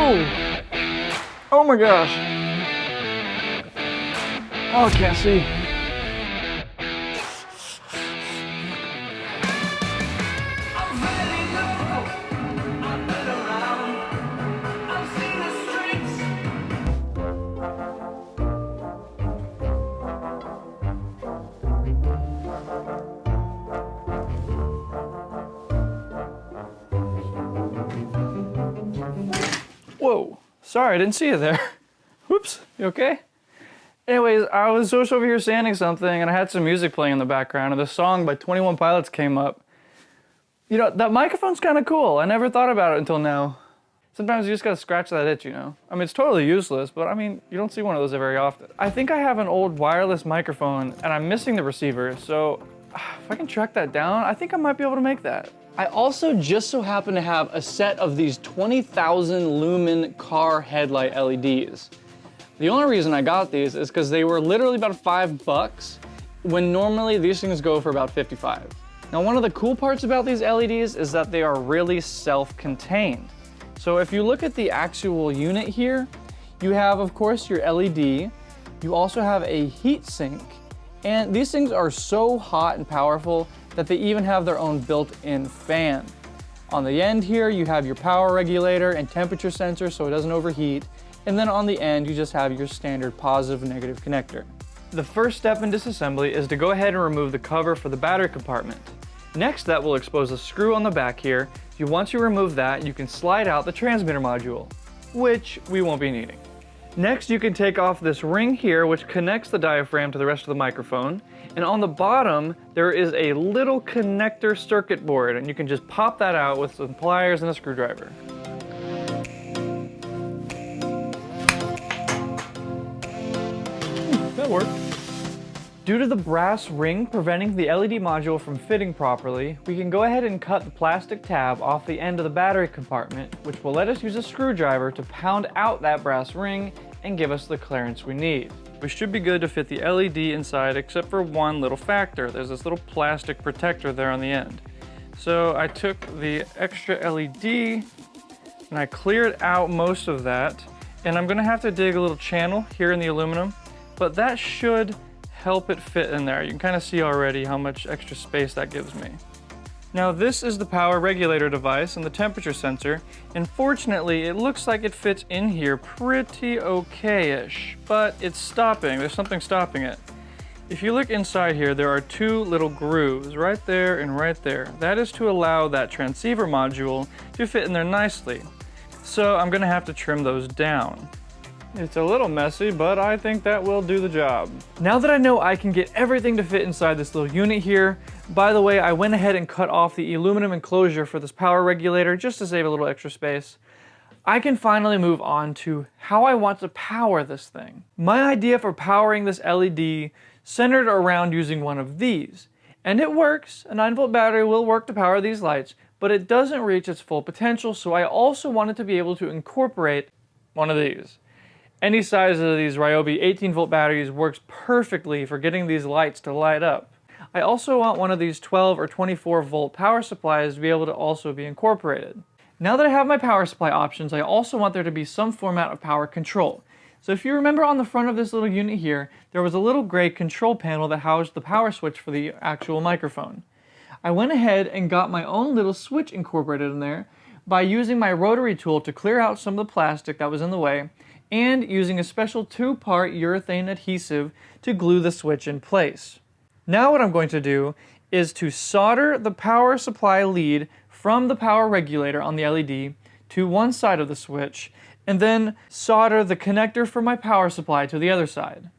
Oh! Oh my gosh! Oh, I can't see. Whoa, sorry, I didn't see you there. Whoops, you okay? Anyways, I was just over here sanding something and I had some music playing in the background and the song by 21 Pilots came up. You know, that microphone's kind of cool. I never thought about it until now. Sometimes you just gotta scratch that itch, you know? I mean, it's totally useless, but I mean, you don't see one of those very often. I think I have an old wireless microphone and I'm missing the receiver, so if I can track that down, I think I might be able to make that. I also just so happen to have a set of these 20,000 lumen car headlight LEDs. The only reason I got these is because they were literally about $5 when normally these things go for about 55. Now, one of the cool parts about these LEDs is that they are really self-contained. So if you look at the actual unit here, you have, of course, your LED. You also have a heat sink, and these things are so hot and powerful that they even have their own built-in fan. On the end here, you have your power regulator and temperature sensor so it doesn't overheat. And then on the end, you just have your standard positive and negative connector. The first step in disassembly is to go ahead and remove the cover for the battery compartment. Next, that will expose a screw on the back here. Once you remove that, you can slide out the transmitter module, which we won't be needing. Next, you can take off this ring here, which connects the diaphragm to the rest of the microphone. And on the bottom, there is a little connector circuit board, and you can just pop that out with some pliers and a screwdriver. That worked. Due to the brass ring preventing the LED module from fitting properly, we can go ahead and cut the plastic tab off the end of the battery compartment, which will let us use a screwdriver to pound out that brass ring and give us the clearance we need. We should be good to fit the LED inside except for one little factor. There's this little plastic protector there on the end. So I took the extra LED and I cleared out most of that, and I'm gonna have to dig a little channel here in the aluminum, but that should help it fit in there. You can kind of see already how much extra space that gives me. Now this is the power regulator device and the temperature sensor, and fortunately it looks like it fits in here pretty okay-ish, but it's stopping. There's something stopping it. If you look inside here, there are two little grooves right there and right there. That is to allow that transceiver module to fit in there nicely. So I'm gonna have to trim those down. It's a little messy, but I think that will do the job. Now that I know I can get everything to fit inside this little unit here, by the way, I went ahead and cut off the aluminum enclosure for this power regulator just to save a little extra space. I can finally move on to how I want to power this thing. My idea for powering this LED centered around using one of these. And it works. A 9-volt battery will work to power these lights, but it doesn't reach its full potential, so I also wanted to be able to incorporate one of these. Any size of these Ryobi 18-volt batteries works perfectly for getting these lights to light up. I also want one of these 12 or 24-volt power supplies to be able to also be incorporated. Now that I have my power supply options, I also want there to be some format of power control. So if you remember on the front of this little unit here, there was a little gray control panel that housed the power switch for the actual microphone. I went ahead and got my own little switch incorporated in there by using my rotary tool to clear out some of the plastic that was in the way, and using a special 2-part urethane adhesive to glue the switch in place. Now what I'm going to do is to solder the power supply lead from the power regulator on the LED to one side of the switch, and then solder the connector for my power supply to the other side.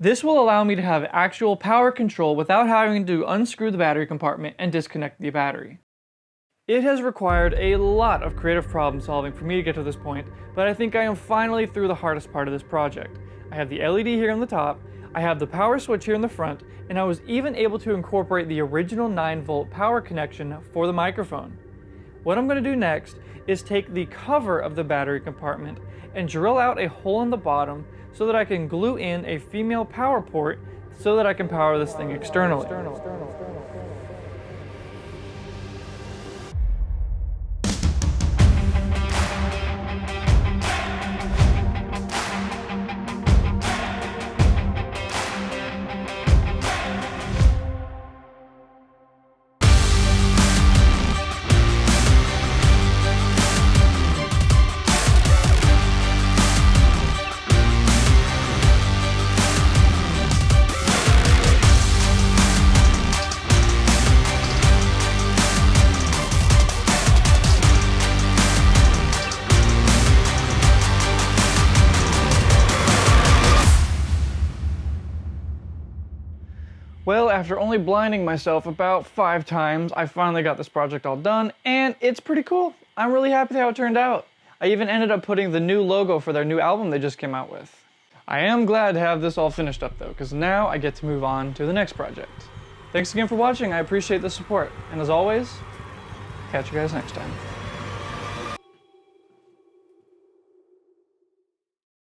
This will allow me to have actual power control without having to unscrew the battery compartment and disconnect the battery. It has required a lot of creative problem solving for me to get to this point, but I think I am finally through the hardest part of this project. I have the LED here on the top, I have the power switch here in the front, and I was even able to incorporate the original 9-volt power connection for the microphone. What I'm going to do next is take the cover of the battery compartment and drill out a hole in the bottom so that I can glue in a female power port so that I can power this thing externally. Well, after only blinding myself about 5 times, I finally got this project all done, and it's pretty cool. I'm really happy with how it turned out. I even ended up putting the new logo for their new album they just came out with. I am glad to have this all finished up though, because now I get to move on to the next project. Thanks again for watching, I appreciate the support, and as always, catch you guys next time.